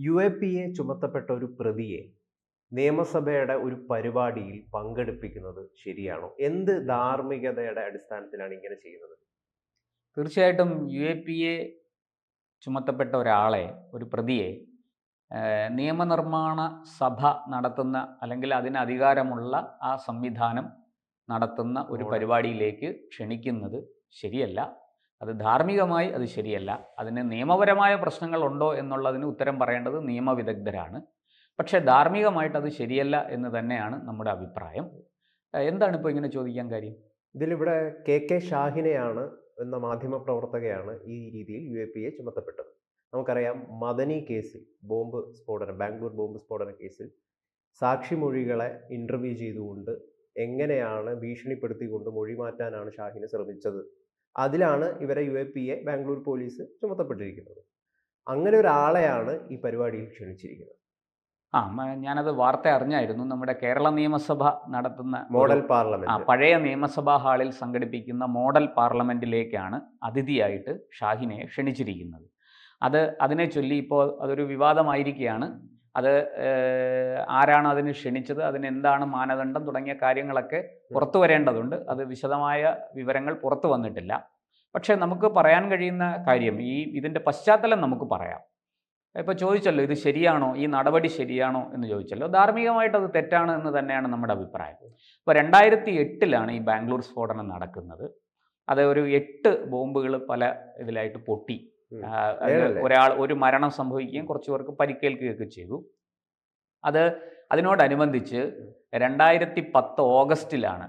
UAPA ചുമത്തപ്പെട്ട ഒരു പ്രതിയെ നിയമസഭയുടെ ഒരു പരിപാടിയിൽ പങ്കെടുപ്പിക്കുന്നത് ശരിയാണോ? എന്ത് ധാർമ്മികതയുടെ അടിസ്ഥാനത്തിലാണ് ഇങ്ങനെ ചെയ്യുന്നത്? തീർച്ചയായിട്ടും UAPA ചുമത്തപ്പെട്ട ഒരാളെ, ഒരു പ്രതിയെ നിയമനിർമ്മാണ സഭ നടത്തുന്ന അല്ലെങ്കിൽ അതിന് അധികാരമുള്ള ആ സംവിധാനം നടത്തുന്ന ഒരു പരിപാടിയിലേക്ക് ക്ഷണിക്കുന്നത് ശരിയല്ല. അത് ധാർമ്മികമായി അത് ശരിയല്ല. അതിന് നിയമപരമായ പ്രശ്നങ്ങളുണ്ടോ എന്നുള്ളതിന് ഉത്തരം പറയേണ്ടത് നിയമവിദഗ്ധരാണ്. പക്ഷേ ധാർമ്മികമായിട്ട് അത് ശരിയല്ല എന്ന് തന്നെയാണ് നമ്മുടെ അഭിപ്രായം. എന്താണ് ഇപ്പോൾ ഇങ്ങനെ ചോദിക്കാൻ കാര്യം? ഇതിലിവിടെ കെ ഷാഹിനെയാണ് എന്ന മാധ്യമപ്രവർത്തകയാണ് ഈ രീതിയിൽ UAPA ചുമത്തപ്പെട്ടത്. നമുക്കറിയാം, മദനി കേസിൽ ബാംഗ്ലൂർ ബോംബ് സ്ഫോടന കേസിൽ സാക്ഷിമൊഴികളെ ഇന്റർവ്യൂ ചെയ്തുകൊണ്ട് എങ്ങനെയാണ് ഭീഷണിപ്പെടുത്തിക്കൊണ്ട് മൊഴി മാറ്റാനാണ് ഷാഹിന് ശ്രമിച്ചത്. അതിലാണ് ഇവരെ UAPA ബാംഗ്ലൂർ പോലീസ് ചുമത്തപ്പെട്ടിരിക്കുന്നത്. അങ്ങനെ ഒരാളെയാണ് ഈ പരിപാടിയിൽ ക്ഷണിച്ചിരിക്കുന്നത്. ഞാനത് വാർത്ത അറിഞ്ഞായിരുന്നു. നമ്മുടെ കേരള നിയമസഭ നടത്തുന്ന മോഡൽ പാർലമെന്റ്, പഴയ നിയമസഭാ ഹാളിൽ സംഘടിപ്പിക്കുന്ന മോഡൽ പാർലമെന്റിലേക്കാണ് അതിഥിയായിട്ട് ഷാഹിനെ ക്ഷണിച്ചിരിക്കുന്നത്. അതിനെ ചൊല്ലി ഇപ്പോൾ അതൊരു വിവാദമായിരിക്കുകയാണ്. അത് ആരാണ് അതിന് ക്ഷണിച്ചത്, അതിനെന്താണ് മാനദണ്ഡം തുടങ്ങിയ കാര്യങ്ങളൊക്കെ പുറത്തു വരേണ്ടതുണ്ട്. അത് വിശദമായ വിവരങ്ങൾ പുറത്തു വന്നിട്ടില്ല. പക്ഷേ നമുക്ക് പറയാൻ കഴിയുന്ന കാര്യം, ഇതിൻ്റെ പശ്ചാത്തലം നമുക്ക് പറയാം. ഇപ്പോൾ ചോദിച്ചല്ലോ, ഇത് ശരിയാണോ, ഈ നടപടി ശരിയാണോ എന്ന് ചോദിച്ചല്ലോ. ധാർമ്മികമായിട്ട് അത് തെറ്റാണ് എന്ന് തന്നെയാണ് നമ്മുടെ അഭിപ്രായം. ഇപ്പോൾ 2008 ഈ ബാംഗ്ലൂർ സ്ഫോടനം നടക്കുന്നത്. അത് ഒരു 8 ബോംബുകൾ പല ഇതിലായിട്ട് പൊട്ടി. ഒരു മരണം സംഭവിക്കുകയും കുറച്ച് പേർക്ക് പരിക്കേൽക്കുകയൊക്കെ ചെയ്തു. അതിനോടനുബന്ധിച്ച് 2010 ഓഗസ്റ്റിലാണ്,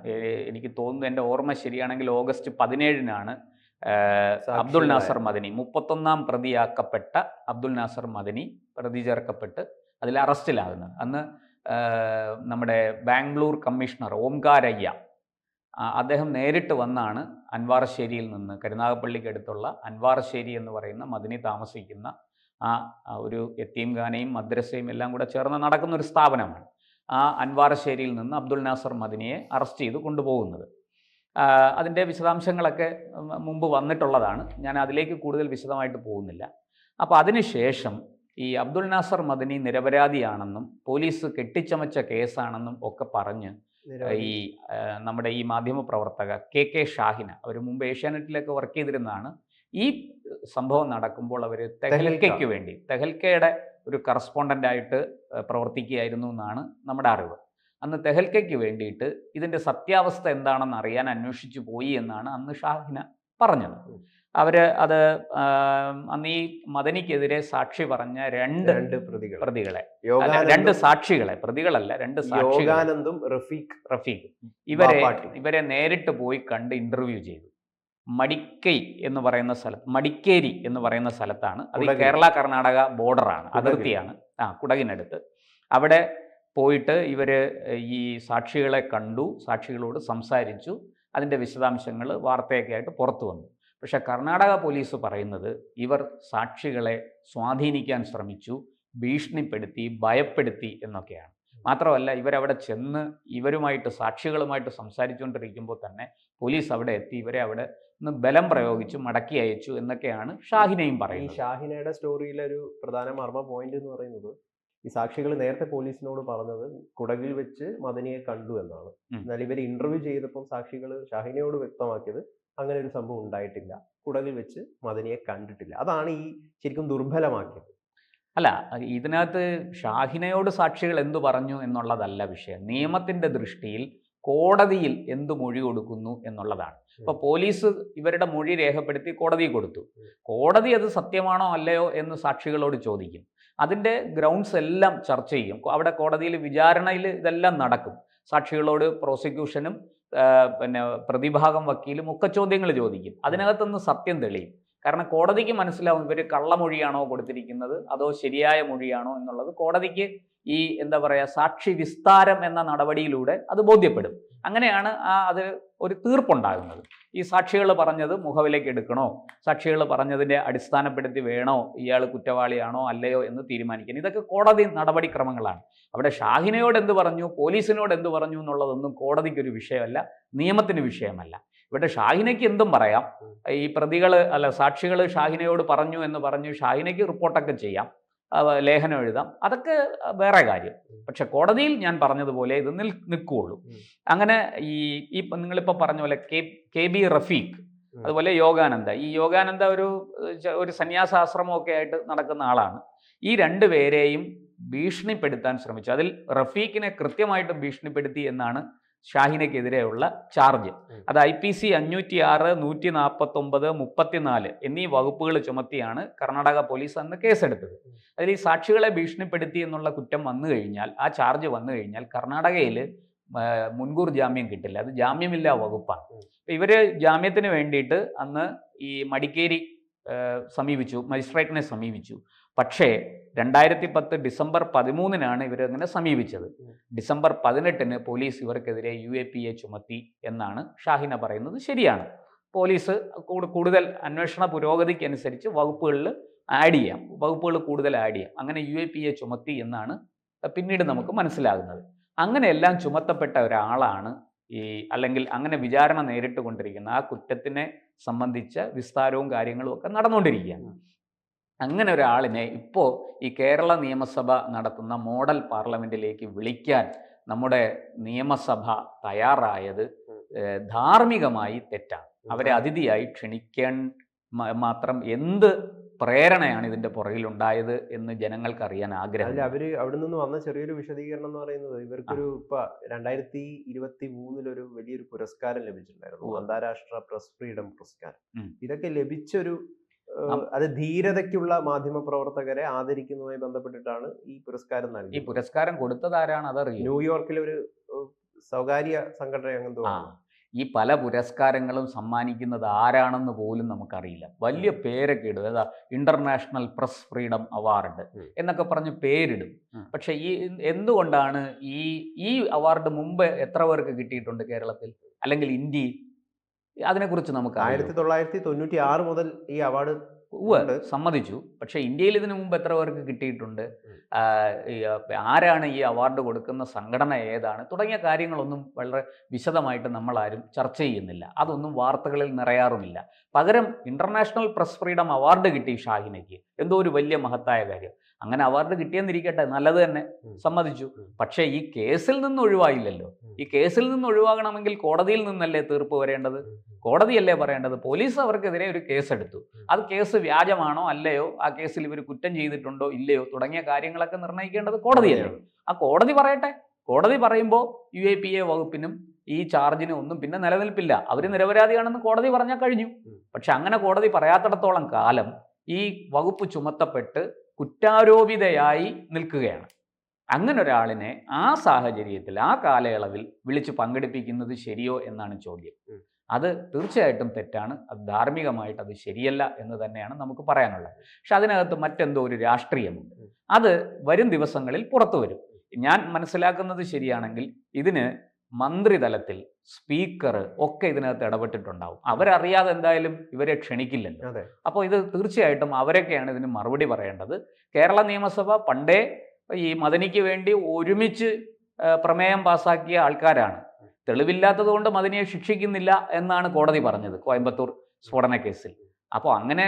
എനിക്ക് തോന്നുന്നു, എൻ്റെ ഓർമ്മ ശരിയാണെങ്കിൽ ഓഗസ്റ്റ് 17 അബ്ദുൽ നാസർ മദനി, 31ാം പ്രതിയാക്കപ്പെട്ട അബ്ദുൽ നാസർ മദനി പ്രതി ചേർക്കപ്പെട്ട് അതിൽ അറസ്റ്റിലാകുന്നത്. അന്ന് നമ്മുടെ ബാംഗ്ലൂർ കമ്മീഷണർ ഓംകാരയ്യ അദ്ദേഹം നേരിട്ട് വന്നാണ് അൻവാർശ്ശേരിയിൽ നിന്ന്, കരുനാഗപ്പള്ളിക്കടുത്തുള്ള അൻവാർശ്ശേരി എന്ന് പറയുന്ന മദനി താമസിക്കുന്ന ഒരു യത്തീംഖാനയും മദ്രസയും എല്ലാം കൂടെ ചേർന്ന് നടക്കുന്ന ഒരു സ്ഥാപനമാണ്. ആ അൻവാർശ്ശേരിയിൽ നിന്ന് അബ്ദുൽ നാസർ മദനിയെ അറസ്റ്റ് ചെയ്ത് കൊണ്ടുപോകുന്നത്. അതിൻ്റെ വിശദാംശങ്ങളൊക്കെ മുമ്പ് വന്നിട്ടുള്ളതാണ്. ഞാൻ അതിലേക്ക് കൂടുതൽ വിശദമായിട്ട് പോകുന്നില്ല. അപ്പോൾ അതിനുശേഷം ഈ അബ്ദുൽ നാസർ മദനി നിരപരാധിയാണെന്നും പോലീസ് കെട്ടിച്ചമച്ച കേസാണെന്നും ഒക്കെ പറഞ്ഞ് നമ്മുടെ ഈ മാധ്യമപ്രവർത്തക കെ ഷാഹിന, അവർ മുമ്പ് ഏഷ്യാനെറ്റിലൊക്കെ വർക്ക് ചെയ്തിരുന്നതാണ്. ഈ സംഭവം നടക്കുമ്പോൾ അവർ തെഹൽക്കയുടെ ഒരു കറസ്പോണ്ടൻ്റായിട്ട് പ്രവർത്തിക്കുകയായിരുന്നു എന്നാണ് നമ്മുടെ അറിവ്. അന്ന് തെഹൽക്കയ്ക്ക് വേണ്ടിയിട്ട് ഇതിൻ്റെ സത്യാവസ്ഥ എന്താണെന്ന് അറിയാൻ അന്വേഷിച്ചു പോയി എന്നാണ് അന്ന് ഷാഹിന പറഞ്ഞത്. അന്ന് ഈ മദനിക്കെതിരെ സാക്ഷി പറഞ്ഞ രണ്ട് പ്രതികളെ, പ്രതികളല്ല, 2 സാക്ഷികളെ, റഫീഖ്, ഇവരെ നേരിട്ട് പോയി കണ്ട് ഇന്റർവ്യൂ ചെയ്തു. മടിക്കേരി എന്ന് പറയുന്ന സ്ഥലത്താണ്. അത് കേരള കർണാടക ബോർഡറാണ്, അതിർത്തിയാണ്, കുടകിനടുത്ത്. അവിടെ പോയിട്ട് ഇവർ ഈ സാക്ഷികളെ കണ്ടു, സാക്ഷികളോട് സംസാരിച്ചു. അതിൻ്റെ വിശദാംശങ്ങൾ വാർത്തയൊക്കെ ആയിട്ട് പുറത്തു വന്നു. പക്ഷേ കർണാടക പോലീസ് പറയുന്നത് ഇവർ സാക്ഷികളെ സ്വാധീനിക്കാൻ ശ്രമിച്ചു, ഭീഷണിപ്പെടുത്തി, ഭയപ്പെടുത്തി എന്നൊക്കെയാണ്. മാത്രമല്ല, ഇവരവിടെ ചെന്ന് സാക്ഷികളുമായിട്ട് സംസാരിച്ചുകൊണ്ടിരിക്കുമ്പോൾ തന്നെ പോലീസ് അവിടെ എത്തി ഇവരെ അവിടെ നിന്ന് ബലം പ്രയോഗിച്ചു മടക്കി അയച്ചു എന്നൊക്കെയാണ് ഷാഹിനയും പറയുന്നത്. ഈ ഷാഹിനയുടെ സ്റ്റോറിയിലെ ഒരു പ്രധാന മർമ്മ പോയിന്റ് എന്ന് പറയുന്നത്, ഈ സാക്ഷികൾ നേരത്തെ പോലീസിനോട് പറഞ്ഞത് കുടകിൽ വെച്ച് മദനിയെ കണ്ടു എന്നാണ്. എന്നാൽ ഇവർ ഇന്റർവ്യൂ ചെയ്തപ്പോൾ സാക്ഷികൾ ഷാഹിനയോട് വ്യക്തമാക്കിയത് അങ്ങനെ ഒരു സംഭവം ഉണ്ടായിട്ടില്ല, കുടകിൽ വെച്ച് മദനിയെ കണ്ടിട്ടില്ല. അതാണ് ഈ ശരിക്കും ദുർബലമാക്കിയത്. അല്ല, ഇതിനകത്ത് ഷാഹിനയോട് സാക്ഷികൾ എന്തു പറഞ്ഞു എന്നുള്ളതല്ല വിഷയം. നിയമത്തിൻ്റെ ദൃഷ്ടിയിൽ കോടതിയിൽ എന്ത് മൊഴി കൊടുക്കുന്നു എന്നുള്ളതാണ്. ഇപ്പോൾ പോലീസ് ഇവരുടെ മൊഴി രേഖപ്പെടുത്തി കോടതിയിൽ കൊടുത്തു. കോടതി അത് സത്യമാണോ അല്ലയോ എന്ന് സാക്ഷികളോട് ചോദിക്കും. അതിൻ്റെ ഗ്രൗണ്ട്സ് എല്ലാം ചർച്ച ചെയ്യും. അവിടെ കോടതിയിൽ വിചാരണയിൽ ഇതെല്ലാം നടക്കും. സാക്ഷികളോട് പ്രോസിക്യൂഷനും പ്രതിഭാഗം വക്കീലും ഒക്കെ ചോദ്യങ്ങൾ ചോദിക്കും. അതിനകത്തുനിന്ന് സത്യം തെളിയും. കാരണം കോടതിക്ക് മനസ്സിലാവും ഇവർ കള്ളമൊഴിയാണോ കൊടുത്തിരിക്കുന്നത് അതോ ശരിയായ മൊഴിയാണോ എന്നുള്ളത്. കോടതിക്ക് ഈ സാക്ഷി വിസ്താരം എന്ന നടപടിയിലൂടെ അത് ബോധ്യപ്പെടും. അങ്ങനെയാണ് അത് ഒരു തീർപ്പുണ്ടാകുന്നത്. ഈ സാക്ഷികൾ പറഞ്ഞത് മുഖവിലേക്ക് എടുക്കണോ, സാക്ഷികൾ പറഞ്ഞതിൻ്റെ അടിസ്ഥാനപ്പെടുത്തി വേണോ ഇയാൾ കുറ്റവാളിയാണോ അല്ലയോ എന്ന് തീരുമാനിക്കാൻ. ഇതൊക്കെ കോടതി നടപടിക്രമങ്ങളാണ്. അവിടെ ഷാഹിനയോട് എന്ത് പറഞ്ഞു, പോലീസിനോട് എന്ത് പറഞ്ഞു എന്നുള്ളതൊന്നും കോടതിക്കൊരു വിഷയമല്ല, നിയമത്തിന് വിഷയമല്ല. ഇവിടെ ഷാഹിനയ്ക്ക് എന്തും പറയാം. ഈ സാക്ഷികൾ ഷാഹിനയോട് പറഞ്ഞു എന്ന് പറഞ്ഞു ഷാഹിനയ്ക്ക് റിപ്പോർട്ടൊക്കെ ചെയ്യാം. ലേഖനം എഴുതാം, അതൊക്കെ വേറെ കാര്യം. പക്ഷെ കോടതിയിൽ ഞാൻ പറഞ്ഞതുപോലെ ഇത് നിൽക്കുകയുള്ളൂ. അങ്ങനെ ഈ നിങ്ങളിപ്പോൾ പറഞ്ഞ പോലെ KB റഫീഖ്, അതുപോലെ യോഗാനന്ദ. ഈ യോഗാനന്ദ ഒരു സന്യാസാശ്രമമൊക്കെ ആയിട്ട് നടക്കുന്ന ആളാണ്. ഈ രണ്ടുപേരെയും ഭീഷണിപ്പെടുത്താൻ ശ്രമിച്ചു. അതിൽ റഫീഖിനെ കൃത്യമായിട്ട് ഭീഷണിപ്പെടുത്തി എന്നാണ് ഷാഹിനയ്ക്കെതിരെയുള്ള ചാർജ്. അത് IPC 506, 149, 34 എന്നീ വകുപ്പുകൾ ചുമത്തിയാണ് കർണാടക പോലീസ് അന്ന് കേസെടുത്തത്. അതിൽ ഈ സാക്ഷികളെ ഭീഷണിപ്പെടുത്തി എന്നുള്ള കുറ്റം വന്നു കഴിഞ്ഞാൽ, ആ ചാർജ് വന്നു കഴിഞ്ഞാൽ കർണാടകയിൽ മുൻകൂർ ജാമ്യം കിട്ടില്ല. അത് ജാമ്യമില്ലാ വകുപ്പാണ്. ഇവർ ജാമ്യത്തിന് വേണ്ടിയിട്ട് അന്ന് ഈ മടിക്കേരി സമീപിച്ചു, മജിസ്ട്രേറ്റിനെ സമീപിച്ചു. പക്ഷേ 2010 ഡിസംബർ 13 ഇവരങ്ങനെ സമീപിച്ചത്. ഡിസംബർ 18 പോലീസ് ഇവർക്കെതിരെ UAPA ചുമത്തി എന്നാണ് ഷാഹിന പറയുന്നത്. ശരിയാണ്, പോലീസ് കൂടുതൽ അന്വേഷണ പുരോഗതിക്കനുസരിച്ച് വകുപ്പുകളിൽ കൂടുതൽ ആഡ് ചെയ്യാം. അങ്ങനെ UAPA ചുമത്തി എന്നാണ് പിന്നീട് നമുക്ക് മനസ്സിലാകുന്നത്. അങ്ങനെയെല്ലാം ചുമത്തപ്പെട്ട ഒരാളാണ് അല്ലെങ്കിൽ അങ്ങനെ വിചാരണ നേരിട്ട് കൊണ്ടിരിക്കുന്ന ആ കുറ്റത്തിനെ സംബന്ധിച്ച വിസ്താരവും കാര്യങ്ങളും ഒക്കെ നടന്നുകൊണ്ടിരിക്കുകയാണ്. അങ്ങനെ ഒരാളിനെ ഇപ്പോൾ ഈ കേരള നിയമസഭ നടത്തുന്ന മോഡൽ പാർലമെന്റിലേക്ക് വിളിക്കാൻ നമ്മുടെ നിയമസഭ തയ്യാറായത് ധാർമ്മികമായി തെറ്റാണ്. അവരെ അതിഥിയായി ക്ഷണിക്കാൻ മാത്രം എന്ത് പ്രേരണയാണ് ഇതിന്റെ പുറകിലുണ്ടായത് എന്ന് ജനങ്ങൾക്ക് അറിയാൻ ആഗ്രഹം. അവര് അവിടെ നിന്ന് വന്ന ചെറിയൊരു വിശദീകരണം എന്ന് പറയുന്നത്, ഇവർക്കൊരു 2023 വലിയൊരു പുരസ്കാരം ലഭിച്ചിട്ടുണ്ടായിരുന്നു, അന്താരാഷ്ട്ര പ്രസ് ഫ്രീഡം പുരസ്കാരം. ഇതൊക്കെ ലഭിച്ചൊരു അത് ധീരതയ്ക്കുള്ള മാധ്യമ പ്രവർത്തകരെ ആദരിക്കുന്നതുമായി ബന്ധപ്പെട്ടിട്ടാണ് ഈ പുരസ്കാരം നൽകിയത്. ഈ പുരസ്കാരം കൊടുത്തത് ആരാണ് അതറിയും? ന്യൂയോർക്കിലെ ഒരു സ്വകാര്യ സംഘടന അങ്ങനത്തെ. ഈ പല പുരസ്കാരങ്ങളും സമ്മാനിക്കുന്നത് ആരാണെന്ന് പോലും നമുക്കറിയില്ല. വലിയ പേരൊക്കെ ഇടും, ഏതാ ഇന്റർനാഷണൽ പ്രസ് ഫ്രീഡം അവാർഡ് എന്നൊക്കെ പറഞ്ഞ് പേരിടും. പക്ഷെ എന്തുകൊണ്ടാണ് ഈ അവാർഡ് മുമ്പ് എത്ര പേർക്ക് കിട്ടിയിട്ടുണ്ട് കേരളത്തിൽ അല്ലെങ്കിൽ ഇന്ത്യയിൽ? അതിനെക്കുറിച്ച് നമുക്ക് 1996 മുതൽ ഈ അവാർഡ് സമ്മതിച്ചു. പക്ഷേ ഇന്ത്യയിൽ ഇതിനു മുമ്പ് എത്ര പേർക്ക് കിട്ടിയിട്ടുണ്ട്? ആരാണ് ഈ അവാർഡ് കൊടുക്കുന്ന സംഘടന ഏതാണ് തുടങ്ങിയ കാര്യങ്ങളൊന്നും വളരെ വിശദമായിട്ട് നമ്മളാരും ചർച്ച ചെയ്യുന്നില്ല. അതൊന്നും വാർത്തകളിൽ നിറയാറുമില്ല. പകരം ഇന്റർനാഷണൽ പ്രസ് ഫ്രീഡം അവാർഡ് കിട്ടി ഷാഹിനയ്ക്ക്, എന്തോ ഒരു വലിയ മഹത്തായ കാര്യം. അങ്ങനെ അവാർഡ് കിട്ടിയെന്നിരിക്കട്ടെ, നല്ലത് തന്നെ, സമ്മതിച്ചു. പക്ഷേ ഈ കേസിൽ നിന്ന് ഒഴിവായില്ലല്ലോ. ഈ കേസിൽ നിന്ന് ഒഴിവാകണമെങ്കിൽ കോടതിയിൽ നിന്നല്ലേ തീർപ്പ് വരേണ്ടത്? കോടതിയല്ലേ പറയേണ്ടത്? പോലീസ് അവർക്കെതിരെ ഒരു കേസെടുത്തു. അത് കേസ് വ്യാജമാണോ അല്ലയോ, ആ കേസിൽ ഇവർ കുറ്റം ചെയ്തിട്ടുണ്ടോ ഇല്ലയോ തുടങ്ങിയ കാര്യങ്ങളൊക്കെ നിർണ്ണയിക്കേണ്ടത് കോടതിയല്ലേ. ആ കോടതി പറയട്ടെ. കോടതി പറയുമ്പോൾ UAPA വകുപ്പിനും ഈ ചാർജിനും ഒന്നും പിന്നെ നിലനിൽപ്പില്ല. അവർ നിരപരാധിയാണെന്ന് കോടതി പറഞ്ഞാൽ കഴിഞ്ഞു. പക്ഷെ അങ്ങനെ കോടതി പറയാത്തിടത്തോളം കാലം ഈ വകുപ്പ് ചുമത്തപ്പെട്ട് കുറ്റാരോപിതയായി നിൽക്കുകയാണ്. അങ്ങനെ ഒരാളിനെ ആ സാഹചര്യത്തിൽ ആ കാലയളവിൽ വിളിച്ച് പങ്കെടുപ്പിക്കുന്നത് ശരിയോ എന്നാണ് ചോദ്യം. അത് തീർച്ചയായിട്ടും തെറ്റാണ്. അത് ധാർമ്മികമായിട്ട് അത് ശരിയല്ല എന്ന് തന്നെയാണ് നമുക്ക് പറയാനുള്ളത്. പക്ഷെ അതിനകത്ത് മറ്റെന്തോ ഒരു രാഷ്ട്രീയമുണ്ട്. അത് വരും ദിവസങ്ങളിൽ പുറത്തു വരും. ഞാൻ മനസ്സിലാക്കുന്നത് ശരിയാണെങ്കിൽ ഇതിന് മന്ത്രിതലത്തിൽ സ്പീക്കർ ഒക്കെ ഇതിനകത്ത് ഇടപെട്ടിട്ടുണ്ടാവും. അവരറിയാതെ എന്തായാലും ഇവരെ ക്ഷണിക്കില്ലല്ലോ. അപ്പോൾ ഇത് തീർച്ചയായിട്ടും അവരൊക്കെയാണ് ഇതിന് മറുപടി പറയേണ്ടത്. കേരള നിയമസഭ പണ്ടേ ഈ മദനിക്ക് വേണ്ടി ഒരുമിച്ച് പ്രമേയം പാസാക്കിയ ആൾക്കാരാണ്. തെളിവില്ലാത്തത് കൊണ്ട് മദനിയെ ശിക്ഷിക്കുന്നില്ല എന്നാണ് കോടതി പറഞ്ഞത് കോയമ്പത്തൂർ സ്ഫോടന കേസിൽ. അപ്പോൾ അങ്ങനെ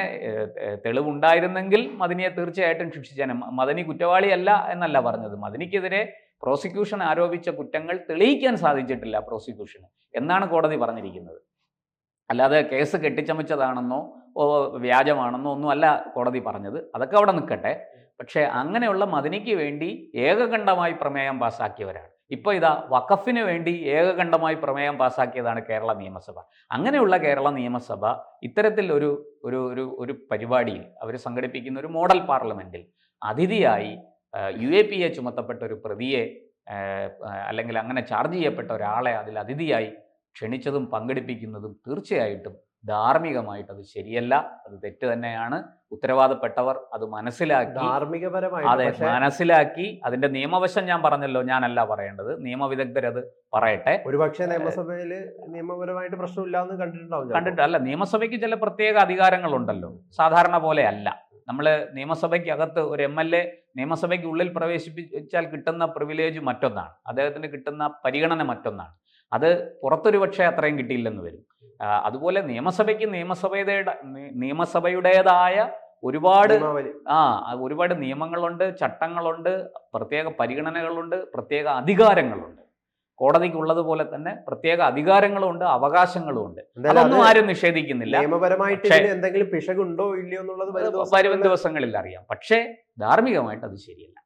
തെളിവുണ്ടായിരുന്നെങ്കിൽ മദനിയെ തീർച്ചയായിട്ടും ശിക്ഷിച്ചേനെ. മദനി കുറ്റവാളിയല്ല എന്നല്ല പറഞ്ഞത്. മദനിക്കെതിരെ പ്രോസിക്യൂഷൻ ആരോപിച്ച കുറ്റങ്ങൾ തെളിയിക്കാൻ സാധിച്ചിട്ടില്ല പ്രോസിക്യൂഷന് എന്നാണ് കോടതി പറഞ്ഞിരിക്കുന്നത്. അല്ലാതെ കേസ് കെട്ടിച്ചമച്ചതാണെന്നോ വ്യാജമാണെന്നോ ഒന്നും അല്ല കോടതി പറഞ്ഞത്. അതൊക്കെ അവിടെ നിൽക്കട്ടെ. പക്ഷേ അങ്ങനെയുള്ള മദനിക്ക് വേണ്ടി ഏകകണ്ഠമായി പ്രമേയം പാസ്സാക്കിയവരാണ്. ഇപ്പോൾ ഇതാ വഖഫിന് വേണ്ടി ഏകകണ്ഠമായി പ്രമേയം പാസ്സാക്കിയതാണ് കേരള നിയമസഭ. അങ്ങനെയുള്ള കേരള നിയമസഭ ഇത്തരത്തിൽ ഒരു പരിപാടിയിൽ അവർ സംഘടിപ്പിക്കുന്ന ഒരു മോഡൽ പാർലമെൻറ്റിൽ അതിഥിയായി UAPA ചുമത്തപ്പെട്ട ഒരു പ്രതിയെ അല്ലെങ്കിൽ അങ്ങനെ ചാർജ് ചെയ്യപ്പെട്ട ഒരാളെ അതിൽ അതിഥിയായി ക്ഷണിച്ചതും പങ്കെടുപ്പിക്കുന്നതും തീർച്ചയായിട്ടും ധാർമ്മികമായിട്ട് അത് ശരിയല്ല. അത് തെറ്റ് തന്നെയാണ്. ഉത്തരവാദപ്പെട്ടവർ അത് മനസ്സിലാക്കി, അതെ, മനസ്സിലാക്കി അതിന്റെ നിയമവശം ഞാൻ പറഞ്ഞല്ലോ, ഞാനല്ല പറയേണ്ടത്, നിയമവിദഗ്ധരത് പറയട്ടെ. ഒരുപക്ഷെ നിയമസഭയിൽ നിയമപരമായിട്ട് പ്രശ്നമില്ലാന്ന് കണ്ടിട്ടല്ല. നിയമസഭയ്ക്ക് ചില പ്രത്യേക അധികാരങ്ങളുണ്ടല്ലോ, സാധാരണ പോലെ അല്ല. നമ്മൾ നിയമസഭയ്ക്കകത്ത് ഒരു MLA നിയമസഭയ്ക്ക് ഉള്ളിൽ പ്രവേശിപ്പിച്ചാൽ കിട്ടുന്ന പ്രിവിലേജ് മറ്റൊന്നാണ്, അദ്ദേഹത്തിന് കിട്ടുന്ന പരിഗണന മറ്റൊന്നാണ്. അത് പുറത്തൊരു പക്ഷേ അത്രയും കിട്ടിയില്ലെന്ന് വരും. അതുപോലെ നിയമസഭയ്ക്ക് നിയമസഭയുടേതായ ഒരുപാട് നിയമാവലി. ഒരുപാട് നിയമങ്ങളുണ്ട്, ചട്ടങ്ങളുണ്ട്, പ്രത്യേക പരിഗണനകളുണ്ട്, പ്രത്യേക അധികാരങ്ങളുണ്ട്. കോടതിക്ക് ഉള്ളതുപോലെ തന്നെ പ്രത്യേക അധികാരങ്ങളുമുണ്ട്, അവകാശങ്ങളുമുണ്ട്. എന്തായാലും അതൊന്നും അത് ആരും നിഷേധിക്കുന്നില്ല. നിയമപരമായിട്ട് പക്ഷേ ഇതിന് എന്തെങ്കിലും പിഴകുണ്ടോ ഇല്ലയോ എന്നുള്ളത് വരും ദിവസങ്ങളിൽ അറിയാം. പക്ഷേ ധാർമ്മികമായിട്ട് അത് ശരിയല്ല.